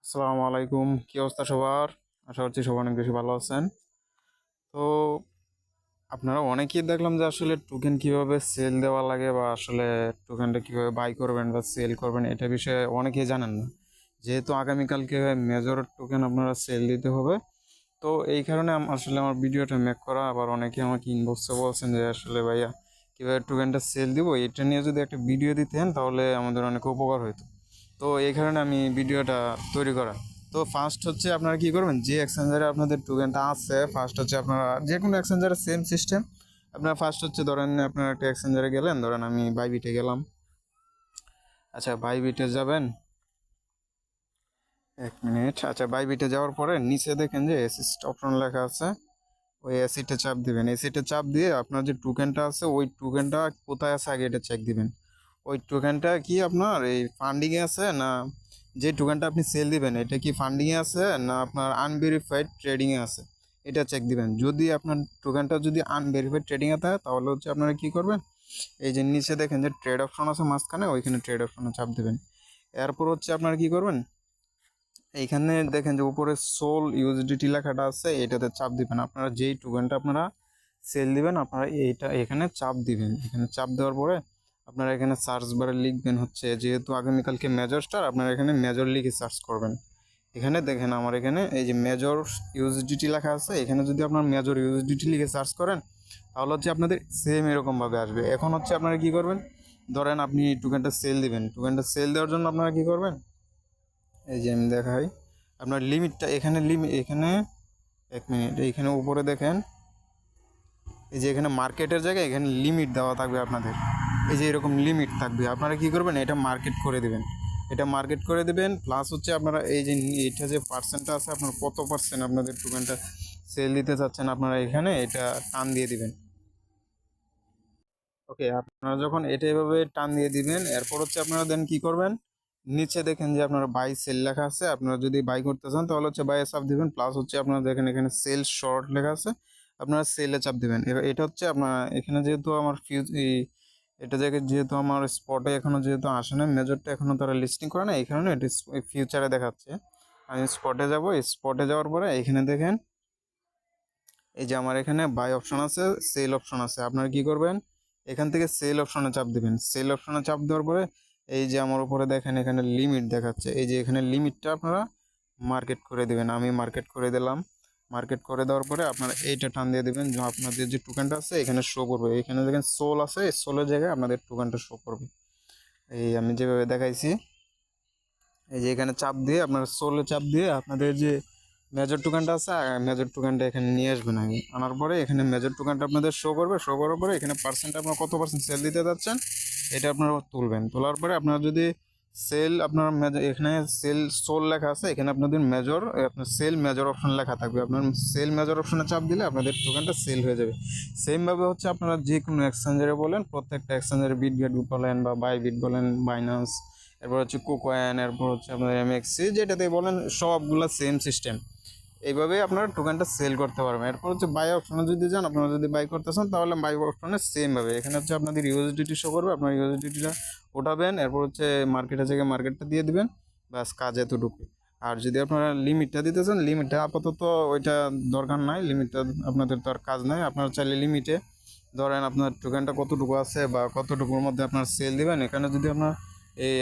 আসসালামু আলাইকুম, কি অবস্থা সবার? আশা করছি সবাই অনেক বেশি ভালো আছেন। তো আপনারা অনেকেই দেখলাম যে আসলে টোকেন কিভাবে সেল দেওয়া লাগে বা আসলে টোকেনটা কিভাবে বাই করবেন বা সেল করবেন এটা বিষয়ে অনেকেই জানেন না। যেহেতু আগামীকালকে মেজর টোকেন আপনারা সেল দিতে হবে, তো এই কারণে আসলে আমার ভিডিওটা মেক করা। আবার অনেকে আমাকে ইনবক্সে বলছেন যে আসলে ভাইয়া কীভাবে টোকেনটা সেল দিব, এটা নিয়ে যদি একটা ভিডিও দিতেন তাহলে আমাদের অনেক উপকার হতো। তো এই কারণে আমি ভিডিওটা তৈরি করা। তো ফার্স্ট হচ্ছে আপনারা কি করবেন, যে এক্সচেঞ্জারে আপনাদের টোকেনটা আছে, ফার্স্ট হচ্ছে আপনারা যে কোনো এক্সচেঞ্জারে সেম সিস্টেম। আপনারা ফার্স্ট হচ্ছে ধরেন আপনারা একটা এক্সচেঞ্জারে গেলেন, ধরেন আমি বাইবিটে গেলাম। আচ্ছা, বাইবিটে যাবেন, এক মিনিট। আচ্ছা, বাইবিটে যাওয়ার পরে নিচে দেখেন যে অ্যাসিস্ট অপশন লেখা আছে, ওই অ্যাসিটে চাপ দিবেন। অ্যাসিটে চাপ দিয়ে আপনার যে টোকেনটা আছে ওই টোকেনটা কোথায় আছে আগে এটা চেক দিবেন। ওই টোকেনটা কি আপনার এই ফান্ডিংয়ে আছে না, যে টোকেনটা আপনি সেল দিবেন এটা কি ফান্ডিংয়ে আছে না আপনার আনভেরিফাইড ট্রেডিংয়ে আছে, এটা চেক দিবেন। যদি আপনার টোকেনটা যদি আনভেরিফাইড ট্রেডিংয়ে থাকে তাহলে হচ্ছে আপনারা কি করবেন, এই যে নিচে দেখেন যে ট্রেড অপশন আছে মাঝখানে, ওইখানে ট্রেড অপশনে চাপ দিবেন। এরপর হচ্ছে আপনারা কি করবেন, এইখানে দেখেন যে উপরে সোল ইউএসডিটি লেখাটা আছে, এটাতে চাপ দিবেন। আপনারা যেই টোকেনটা আপনারা সেল দিবেন আপনারা এইটা এখানে চাপ দিবেন। এখানে চাপ দেওয়ার পরে আপনারা এখানে সার্চ বারে লিখবেন হচ্ছে, যেহেতু আগামীকালকে মেজর স্টার, আপনারা এখানে মেজর লিখে সার্চ করবেন। এখানে দেখেন আমার এখানে এই যে মেজর ইউএসডিটি লেখা আছে, এখানে যদি আপনার মেজর ইউএসডিটি লিখে সার্চ করেন তাহলে হচ্ছে আপনাদের সেম এরকমভাবে আসবে। এখন হচ্ছে আপনারা কি করবেন, ধরেন আপনি টোকেনটা সেল দিবেন। টোকেনটা সেল দেওয়ার জন্য আপনারা কি করবেন, এই যে আমি দেখাই আপনার লিমিটটা এখানে এখানে এক মিনিট, এইখানে উপরে দেখেন এই যে এখানে মার্কেটের জায়গায় এখানে লিমিট দেওয়া থাকবে আপনাদের। এই যে এরকম লিমিট থাকবে, আপনারা কি করবেন এটা মার্কেট করে দেবেন। এটা মার্কেট করে দেবেন, প্লাস হচ্ছে আপনারা এই যে এটা যে পার্সেন্টটা আছে আপনার কত পার্সেন্ট আপনাদের টোকেনটা সেল দিতে চাচ্ছেন আপনারা এখানে এটা টান দিয়ে দিবেন। ওকে, আপনারা যখন এটা এভাবে টান দিয়ে দিবেন এরপর হচ্ছে আপনারা দেন কি করবেন, নিচে দেখেন যে আপনারা বাই সেল লেখা আছে, আপনারা যদি বাই করতে চান তাহলে হচ্ছে বাই চাপ দিবেন। প্লাস হচ্ছে আপনারা দেখেন এখানে সেল শর্ট লেখা আছে, আপনারা সেলে চাপ দিবেন। এটা হচ্ছে আপনার এখানে যেহেতু আমার এটা জায়গায় যেহেতু আমার স্পটে এখনো যেহেতু আসে না, মেজরটা এখনো তারা লিস্টিং করে না, এই কারণে এটা ফিউচারে দেখাচ্ছে। আমি স্পটে যাব, স্পটে যাওয়ার পরে এখানে দেখেন এই যে আমার এখানে বাই অপশন আছে, সেল অপশন আছে। আপনারা কি করবেন, এখান থেকে সেল অপশনে চাপ দিবেন। সেল অপশনে চাপ দেওয়ার পরে এই যে আমার উপরে দেখেন এখানে লিমিট দেখাচ্ছে, এই যে এখানে লিমিটটা আপনারা মার্কেট করে দিবেন। আমি মার্কেট করে দিলাম। মার্কেট করে দেওয়ার পরে আপনারা এইটা টান দিয়ে দেবেন, যে আপনাদের যে টোকেনটা আছে এখানে শো করবে। এখানে দেখেন সোল আছে, এই সোলের জায়গায় আপনাদের টোকেনটা শো করবে। এই আমি যেভাবে দেখাইছি, এই যে এখানে চাপ দিয়ে আপনার সোলে চাপ দিয়ে আপনাদের যে মেজর টোকেনটা আছে মেজর টোকেনটা এখানে নিয়ে আসবেন। আগে আনার পরে এখানে মেজর টোকেনটা আপনাদের শো করবে। শো করার পরে এখানে পার্সেন্ট আপনার কত পার্সেন্ট সেল দিতে যাচ্ছেন এটা আপনারা তুলবেন। তোলার পরে আপনারা যদি সেল আপনার মেজর এখানে সেল সোল লেখা আছে, এখানে আপনাদের মেজর আপনার সেল মেজর অপশন লেখা থাকবে। আপনার সেল মেজর অপশনে চাপ দিলে আপনাদের টোকেনটা সেল হয়ে যাবে। সেমভাবে হচ্ছে আপনারা যে কোনো এক্সচেঞ্জারে বলেন, প্রত্যেকটা এক্সচেঞ্জারে বিটগেট বলেন বা বাইবিট বলেন, বাইন্যান্স, এরপর হচ্ছে কুকয়েন, এরপর হচ্ছে আপনাদের এমএক্সি, যেটাতে বলেন সবগুলো সেম সিস্টেম। এইভাবে আপনারা টোকেনটা সেল করতে পারবেন। এরপর হচ্ছে বাই অপশনে যদি যান, আপনারা যদি বাই করতে চান তাহলে বাই অপশনে সেমভাবে এখানে হচ্ছে আপনাদের ইউএসডিটি শো করবে, আপনার ইউএসডিটিটা ওঠাবেন। এরপর হচ্ছে মার্কেটের জায়গায় মার্কেটটা দিয়ে দিবেন, ব্যাস কাজ এতটুকু। আর যদি আপনারা লিমিটটা দিতে চান, লিমিটটা আপাতত ওইটা দরকার নাই, লিমিটটা আপনাদের তো আর কাজ নাই। আপনারা চাইলে লিমিটে ধরেন আপনার টোকেনটা কতটুকু আছে বা কতটুকুর মধ্যে আপনার সেল দিবেন। এখানে যদি আপনার এই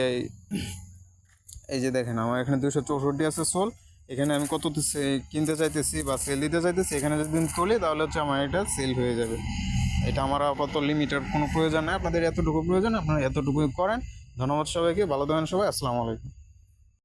এই যে দেখেন আমার এখানে 264 আছে সোল, এখানে আমি কত কিনতে চাইতেছি বা সেল দিতে চাইতেছি, এখানে যদি তুলি তাহলে হচ্ছে আমার এটা সেল হয়ে যাবে। এটা আমার আপাতত লিমিটের কোনো প্রয়োজন নেই, আপনাদের এতটুকু প্রয়োজন, আপনারা এতটুকুই করেন। ধন্যবাদ সবাইকে, ভালো থাকেন সবাই, আসসালামু আলাইকুম।